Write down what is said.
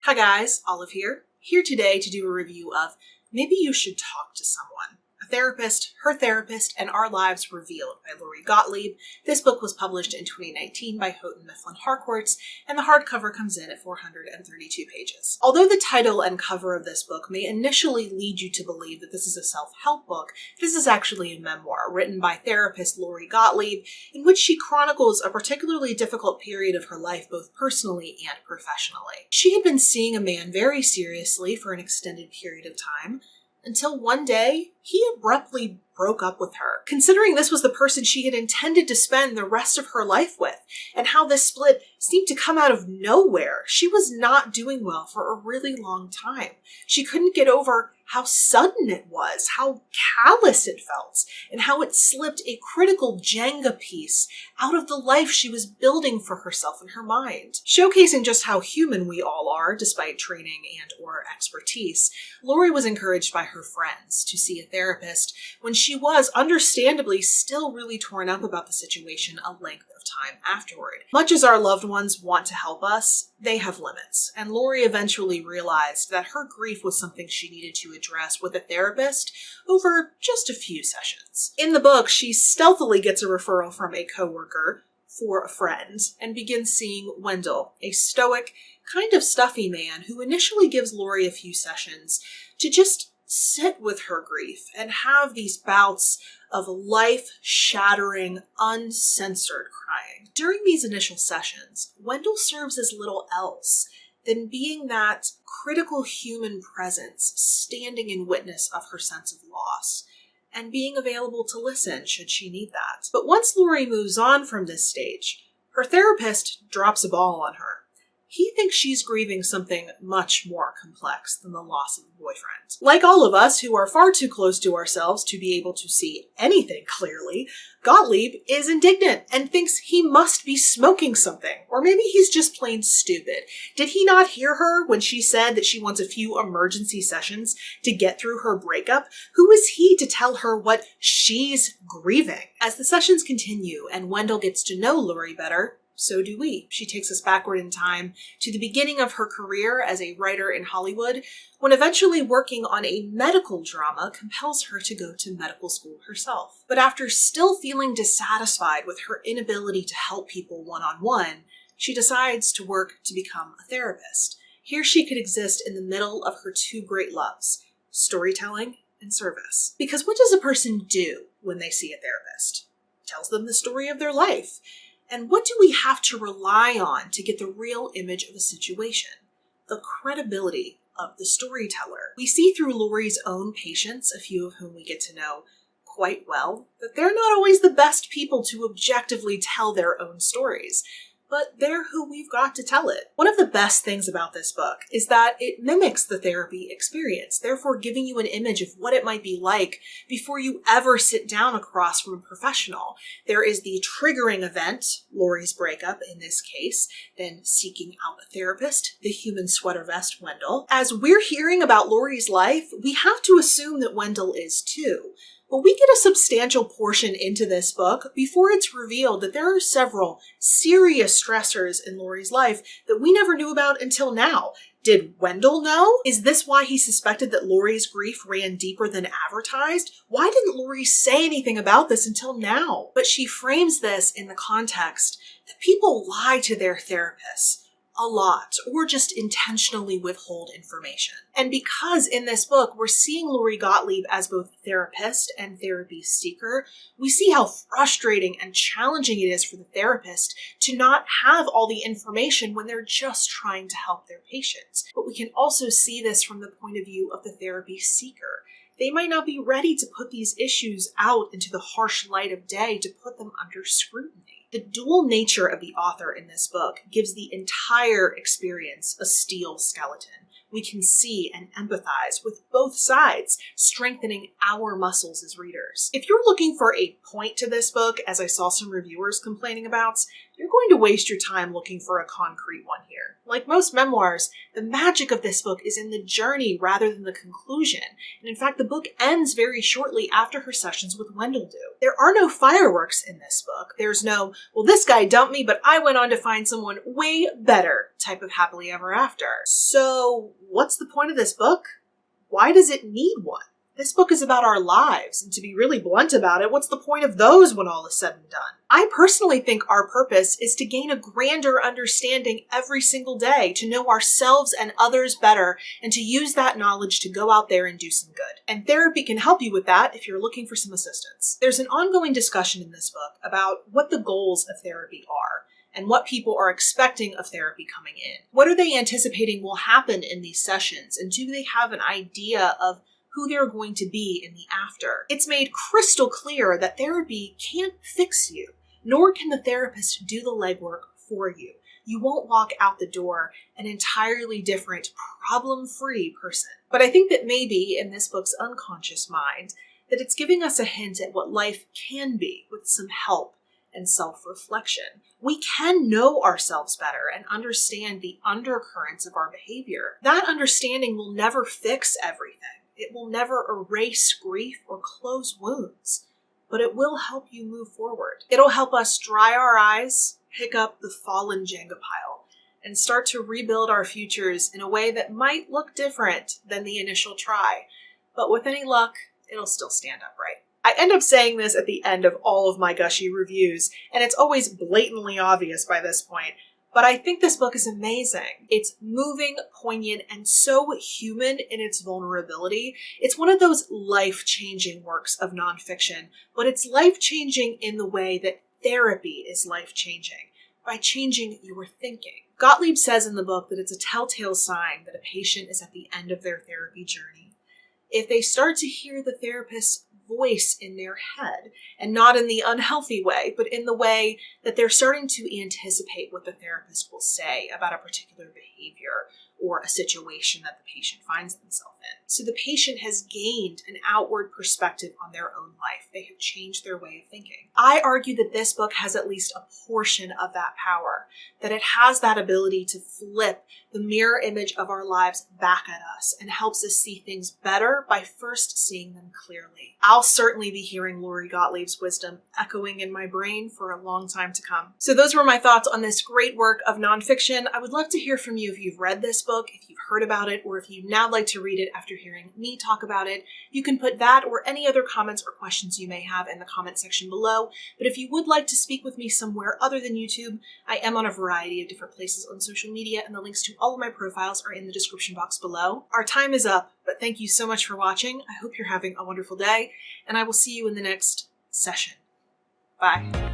Hi guys, Olive here today to do a review of Maybe You Should Talk to Someone, a therapist, her therapist, and our lives revealed by Lori Gottlieb. This book was published in 2019 by Houghton Mifflin Harcourts, and the hardcover comes in at 432 pages. Although the title and cover of this book may initially lead you to believe that this is a self-help book, this is actually a memoir written by therapist Lori Gottlieb, in which she chronicles a particularly difficult period of her life both personally and professionally. She had been seeing a man very seriously for an extended period of time, until one day, he abruptly broke up with her, considering this was the person she had intended to spend the rest of her life with, and how this split seemed to come out of nowhere. She was not doing well for a really long time. She couldn't get over how sudden it was, how callous it felt, and how it slipped a critical Jenga piece out of the life she was building for herself in her mind. Showcasing just how human we all are, despite training and or expertise, Lori was encouraged by her friends to see a therapist when she was understandably still really torn up about the situation a length of time afterward. Much as our loved ones want to help us, they have limits, and Lori eventually realized that her grief was something she needed to address with a therapist over just a few sessions. In the book, she stealthily gets a referral from a coworker for a friend and begins seeing Wendell, a stoic, kind of stuffy man who initially gives Lori a few sessions to just sit with her grief and have these bouts of life-shattering, uncensored crying. During these initial sessions, Wendell serves as little else than being that critical human presence standing in witness of her sense of loss and being available to listen should she need that. But once Lori moves on from this stage, her therapist drops a ball on her. He thinks she's grieving something much more complex than the loss of a boyfriend. Like all of us who are far too close to ourselves to be able to see anything clearly, Gottlieb is indignant and thinks he must be smoking something. Or maybe he's just plain stupid. Did he not hear her when she said that she wants a few emergency sessions to get through her breakup? Who is he to tell her what she's grieving? As the sessions continue and Wendell gets to know Lori better, so do we. She takes us backward in time to the beginning of her career as a writer in Hollywood, when eventually working on a medical drama compels her to go to medical school herself. But after still feeling dissatisfied with her inability to help people one-on-one, she decides to work to become a therapist. Here she could exist in the middle of her two great loves, storytelling and service. Because what does a person do when they see a therapist? Tells them the story of their life. And what do we have to rely on to get the real image of a situation? The credibility of the storyteller. We see through Lori's own patients, a few of whom we get to know quite well, that they're not always the best people to objectively tell their own stories, but they're who we've got to tell it. One of the best things about this book is that it mimics the therapy experience, therefore giving you an image of what it might be like before you ever sit down across from a professional. There is the triggering event, Lori's breakup in this case, then seeking out a therapist, the human sweater vest Wendell. As we're hearing about Lori's life, we have to assume that Wendell is too. But we get a substantial portion into this book before it's revealed that there are several serious stressors in Lori's life that we never knew about until now. Did Wendell know? Is this why he suspected that Lori's grief ran deeper than advertised? Why didn't Lori say anything about this until now? But she frames this in the context that people lie to their therapists a lot, or just intentionally withhold information. And because in this book, we're seeing Lori Gottlieb as both therapist and therapy seeker, we see how frustrating and challenging it is for the therapist to not have all the information when they're just trying to help their patients. But we can also see this from the point of view of the therapy seeker. They might not be ready to put these issues out into the harsh light of day to put them under scrutiny. The dual nature of the author in this book gives the entire experience a steel skeleton. We can see and empathize with both sides, strengthening our muscles as readers. If you're looking for a point to this book, as I saw some reviewers complaining about, you're going to waste your time looking for a concrete one here. Like most memoirs, the magic of this book is in the journey rather than the conclusion. And in fact, the book ends very shortly after her sessions with Wendell do. There are no fireworks in this book. There's no, well, this guy dumped me, but I went on to find someone way better type of happily ever after. So what's the point of this book? Why does it need one? This book is about our lives, and to be really blunt about it, what's the point of those when all is said and done? I personally think our purpose is to gain a grander understanding every single day, to know ourselves and others better, and to use that knowledge to go out there and do some good. And therapy can help you with that if you're looking for some assistance. There's an ongoing discussion in this book about what the goals of therapy are, and what people are expecting of therapy coming in. What are they anticipating will happen in these sessions, and do they have an idea of who they're going to be in the after? It's made crystal clear that therapy can't fix you, nor can the therapist do the legwork for you. You won't walk out the door an entirely different, problem-free person. But I think that maybe in this book's unconscious mind, that it's giving us a hint at what life can be with some help and self-reflection. We can know ourselves better and understand the undercurrents of our behavior. That understanding will never fix everything. It will never erase grief or close wounds, but it will help you move forward. It'll help us dry our eyes, pick up the fallen Jenga pile, and start to rebuild our futures in a way that might look different than the initial try. But with any luck, it'll still stand upright. I end up saying this at the end of all of my gushy reviews, and it's always blatantly obvious by this point, but I think this book is amazing. It's moving, poignant, and so human in its vulnerability. It's one of those life-changing works of nonfiction, but it's life-changing in the way that therapy is life-changing, by changing your thinking. Gottlieb says in the book that it's a telltale sign that a patient is at the end of their therapy journey if they start to hear the therapist's voice in their head, and not in the unhealthy way, but in the way that they're starting to anticipate what the therapist will say about a particular behavior or a situation that the patient finds themselves in. So the patient has gained an outward perspective on their own life. They have changed their way of thinking. I argue that this book has at least a portion of that power, that it has that ability to flip the mirror image of our lives back at us and helps us see things better by first seeing them clearly. I'll certainly be hearing Lori Gottlieb's wisdom echoing in my brain for a long time to come. So those were my thoughts on this great work of nonfiction. I would love to hear from you if you've read this book, if you've heard about it, or if you'd now like to read it after hearing me talk about it. You can put that or any other comments or questions you may have in the comment section below. But if you would like to speak with me somewhere other than YouTube, I am on a variety of different places on social media, and the links to all of my profiles are in the description box below. Our time is up, but thank you so much for watching. I hope you're having a wonderful day, and I will see you in the next session. Bye.